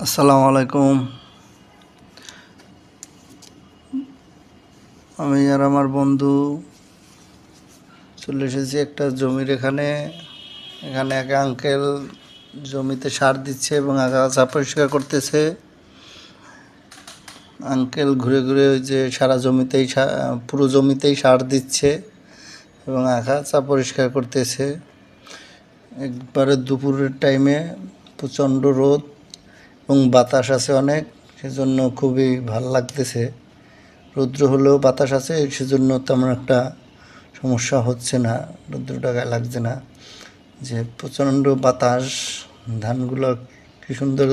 আসসালামু আলাইকুম। আমি আর আমার বন্ধু চলে এসেছি একটা জমির এখানে। এখানে এক আঙ্কেল জমিতে সার দিচ্ছে এবং আগাছা পরিষ্কার করতেছে। আঙ্কেল ঘুরে ঘুরে ওই যে সারা জমিতেই পুরো জমিতেই সার দিচ্ছে এবং আগাছা পরিষ্কার করতেছে। একবারে দুপুরের টাইমে প্রচণ্ড রোদ এবং বাতাস আছে অনেক, সেজন্য খুবই ভালো লাগতেছে। রৌদ্র হলেও বাতাস আছে, সেজন্য তেমন একটা সমস্যা হচ্ছে না, রৌদ্রটা গায়ে লাগছে না। যে প্রচণ্ড বাতাস, ধানগুলো কি সুন্দর,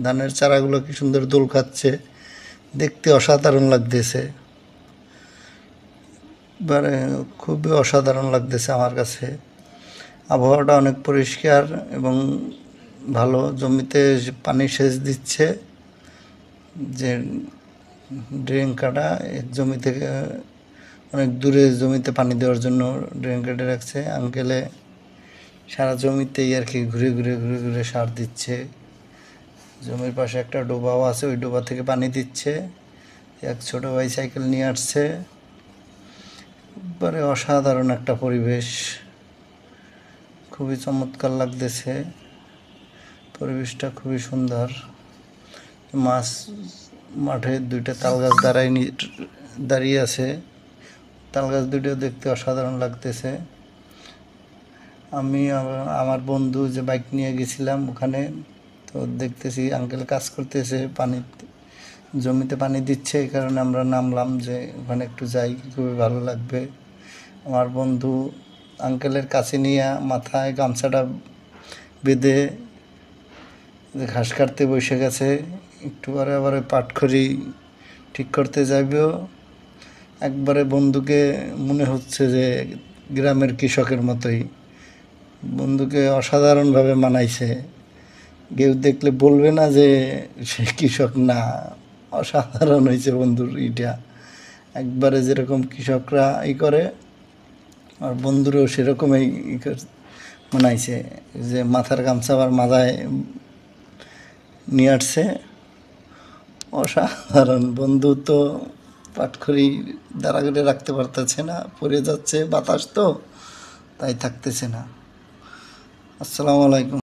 ধানের চারাগুলো কি সুন্দর দোল খাচ্ছে, দেখতে অসাধারণ লাগতেছে। এবারে খুবই অসাধারণ লাগতেছে আমার কাছে। আবহাওয়াটা অনেক পরিষ্কার এবং ভালো। জমিতে পানি সেচ দিচ্ছে, যে ড্রেন কাটা এক জমি থেকে অনেক দূরে জমিতে পানি দেওয়ার জন্য ড্রেন কেটে রাখছে। আঙ্কেলে সারা জমিতেই আর কি ঘুরে ঘুরে ঘুরে ঘুরে সার দিচ্ছে। জমির পাশে একটা ডোবাও আছে, ওই ডোবা থেকে পানি দিচ্ছে। এক ছোট ভাই সাইকেল নিয়ে আসছে। একবারে অসাধারণ একটা পরিবেশ, খুবই চমৎকার লাগতেছে। পরিবেশটা খুবই সুন্দর। মাঠে দুইটা তালগাছ দাঁড়িয়ে আছে। তালগাছ দুটো দেখতে অসাধারণ লাগতেছে। আমি আমার বন্ধু যে বাইক নিয়ে গেছিলাম ওখানে, তো দেখতেছি আঙ্কেল কাজ করতেছে, জমিতে পানি দিচ্ছে। এই কারণে আমরা নামলাম যে ওখানে একটু যাই, খুবই ভালো লাগবে। আমার বন্ধু আঙ্কেলের কাছে নিয়ে মাথায় গামছাটা বেঁধে ঘাস কাটতে বসে গেছে। একটু পরে আবার ওই পাটখড়ি ঠিক করতে যাইবেও। একবারে বন্ধুকে মনে হচ্ছে যে গ্রামের কৃষকের মতোই। বন্ধুকে অসাধারণভাবে মানাইছে। কেউ দেখলে বলবে না যে সে কৃষক না। অসাধারণ হয়েছে বন্ধুর ইটা। একবারে যেরকম কৃষকরা করে, আর বন্ধুরও সেরকমই মানাইছে। যে মাথার গামছা আবার মাথায় নিয়ে আসছে। অসাধারণ। বন্ধু তো পাটখড়ি দাঁড়া করে রাখতে পারতেছে না, পড়ে যাচ্ছে, বাতাস তো, তাই থাকতেছে না। আসসালামু আলাইকুম।